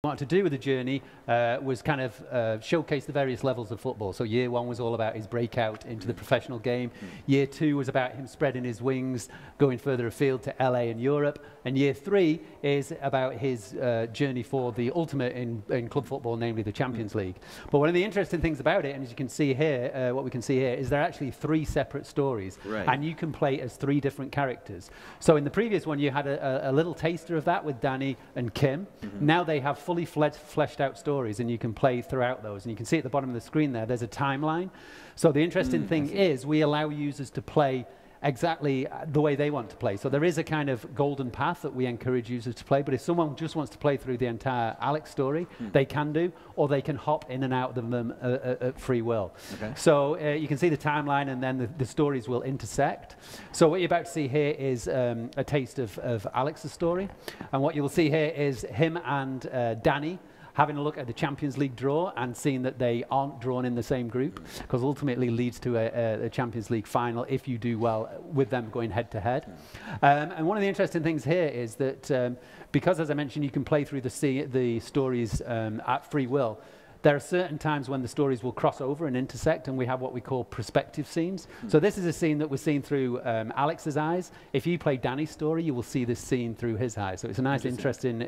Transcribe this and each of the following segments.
wanted to do with the journey was kind of showcase the various levels of football. So year one was all about his breakout into the professional game. Year two was about him spreading his wings, going further afield to LA and Europe. And year three is about his journey for the ultimate in club football, namely the Champions League. But one of the interesting things about it, and as you can see here, what we can see here, is there are actually three separate stories. Right. And you can play as three different characters. So in the previous one, you had a little taster of that with Danny and Kim. Now they have fully fleshed out stories, and you can play throughout those. And you can see at the bottom of the screen there's a timeline. So the interesting thing is we allow users to play exactly the way they want to play. So there is a kind of golden path that we encourage users to play, but if someone just wants to play through the entire Alex story, they can do, or they can hop in and out of them at free will. Okay. So you can see the timeline, and then the stories will intersect. So what you're about to see here is a taste of Alex's story, and what you will see here is him and Danny having a look at the Champions League draw and seeing that they aren't drawn in the same group, because ultimately leads to a Champions League final if you do well with them going head to head. And one of the interesting things here is that because, as I mentioned, you can play through the stories at free will, there are certain times when the stories will cross over and intersect, and we have what we call prospective scenes. So this is a scene that we're seeing through Alex's eyes. If you play Danny's story, you will see this scene through his eyes. So it's a nice, interesting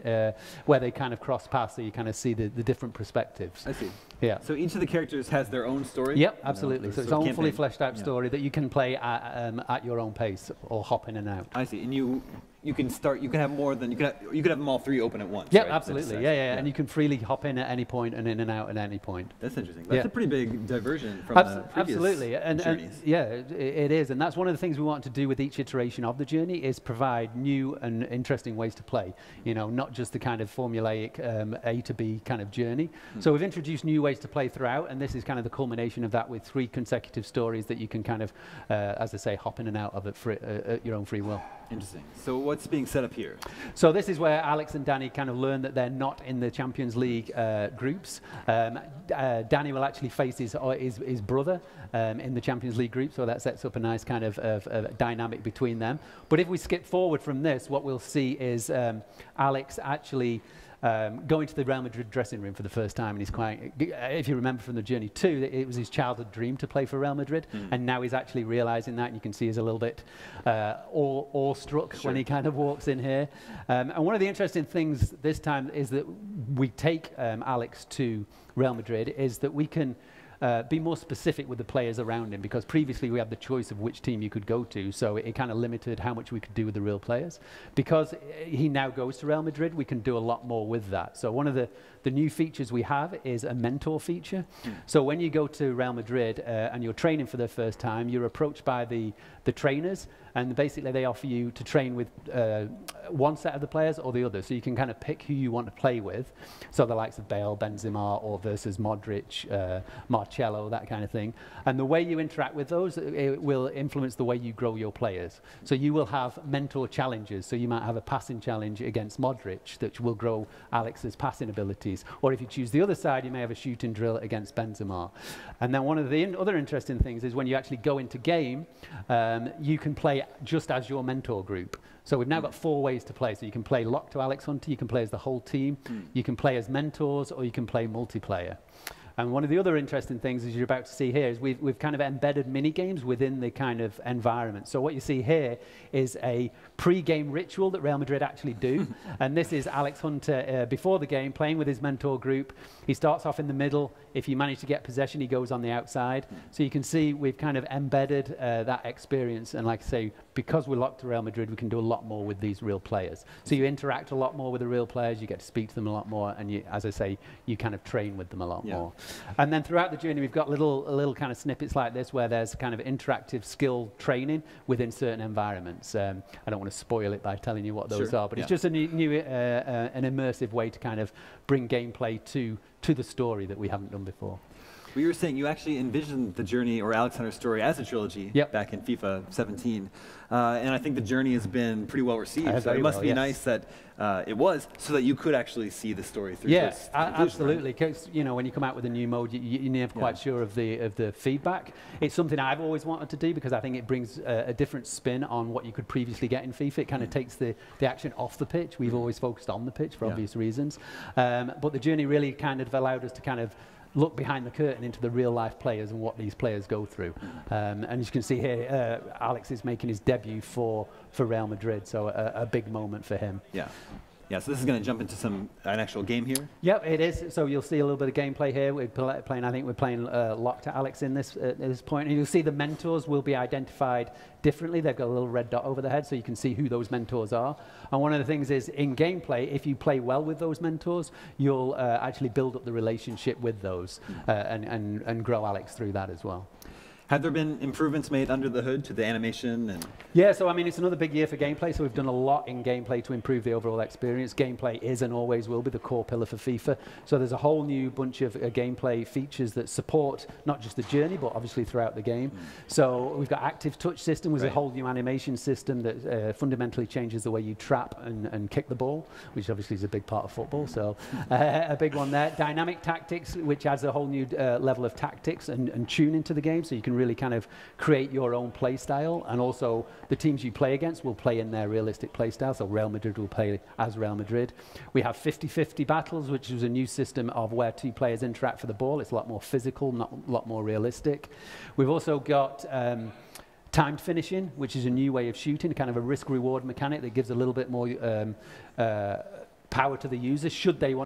where they kind of cross paths, so you kind of see the different perspectives. I see. Yeah. So each of the characters has their own story? Yep, absolutely. So it's a own fully fleshed out story that you can play at your own pace or hop in and out. I see. And you can start. You can have more than you could have them all three open at once. Yeah, right? absolutely. Yeah. And you can freely hop in at any point and in and out at any point. That's interesting. That's a pretty big diversion from the previous journeys. Yeah, it is. And that's one of the things we want to do with each iteration of the journey is provide new and interesting ways to play. You know, not just the kind of formulaic A to B kind of journey. So we've introduced new ways to play throughout, and this is kind of the culmination of that with 3 consecutive stories that you can kind of, as I say, hop in and out of at your own free will. Interesting. So what's being set up here? So this is where Alex and Danny kind of learn that they're not in the Champions League groups. Danny will actually face his brother in the Champions League group, so that sets up a nice kind of dynamic between them. But if we skip forward from this, what we'll see is Alex actually going to the Real Madrid dressing room for the first time, and he's quite, if you remember from the journey too, it was his childhood dream to play for Real Madrid, and now he's actually realizing that, and you can see he's a little bit awestruck when he kind of walks in here. And one of the interesting things this time is that we take Alex to Real Madrid, is that we can be more specific with the players around him, because previously we had the choice of which team you could go to, so it kind of limited how much we could do with the real players. Because he now goes to Real Madrid, we can do a lot more with that. So one of the new features we have is a mentor feature. So when you go to Real Madrid and you're training for the first time, you're approached by the trainers, and basically they offer you to train with one set of the players or the other. So you can kind of pick who you want to play with. So the likes of Bale, Benzema, or versus Modric, Marcelo, that kind of thing. And the way you interact with those, it will influence the way you grow your players. So you will have mentor challenges. So you might have a passing challenge against Modric that will grow Alex's passing abilities. Or if you choose the other side, you may have a shooting drill against Benzema. And then one of the other interesting things is when you actually go into game, you can play just as your mentor group. So we've now got 4 ways to play. So you can play locked to Alex Hunter, you can play as the whole team, you can play as mentors, or you can play multiplayer. And one of the other interesting things, as you're about to see here, is we've kind of embedded mini games within the kind of environment. So what you see here is a pre-game ritual that Real Madrid actually do. And this is Alex Hunter before the game, playing with his mentor group. He starts off in the middle. If you manage to get possession, he goes on the outside. So you can see we've kind of embedded that experience. And like I say, because we're locked to Real Madrid, we can do a lot more with these real players. So you interact a lot more with the real players, you get to speak to them a lot more, and you, as I say, you kind of train with them a lot more. And then throughout the journey, we've got little kind of snippets like this where there's kind of interactive skill training within certain environments. I don't want to spoil it by telling you what those are, but it's just a new an immersive way to kind of bring gameplay to the story that we haven't done before. Well, you were saying you actually envisioned the journey, or Alex Hunter's story, as a trilogy back in FIFA 17. And I think the journey has been pretty well received. So it must be nice that it was, so that you could actually see the story through. Yes, absolutely. Because when you come out with a new mode, you're never quite sure of the feedback. It's something I've always wanted to do because I think it brings a different spin on what you could previously get in FIFA. It kind of takes the action off the pitch. We've always focused on the pitch for obvious reasons. But the journey really kind of allowed us to kind of look behind the curtain into the real life players and what these players go through. And as you can see here, Alex is making his debut for Real Madrid, so a big moment for him. Yeah, so this is going to jump into an actual game here. Yep, it is. So you'll see a little bit of gameplay here. We're playing. I think we're playing locked at Alex in this at this point. And you'll see the mentors will be identified differently. They've got a little red dot over their head, so you can see who those mentors are. And one of the things is in gameplay, if you play well with those mentors, you'll actually build up the relationship with those and grow Alex through that as well. Have there been improvements made under the hood to the animation? Yeah, so I mean, it's another big year for gameplay, so we've done a lot in gameplay to improve the overall experience. Gameplay is and always will be the core pillar for FIFA. So there's a whole new bunch of gameplay features that support not just the journey, but obviously throughout the game. So we've got active touch system with a whole new animation system that fundamentally changes the way you trap and kick the ball, which obviously is a big part of football, so a big one there. Dynamic tactics, which adds a whole new level of tactics and tuning to the game, so you can really kind of create your own play style, and also the teams you play against will play in their realistic play style, so Real Madrid will play as Real Madrid. We have 50-50 battles, which is a new system of where two players interact for the ball. It's a lot more physical, a lot more realistic. We've also got timed finishing, which is a new way of shooting, kind of a risk-reward mechanic that gives a little bit more power to the user should they want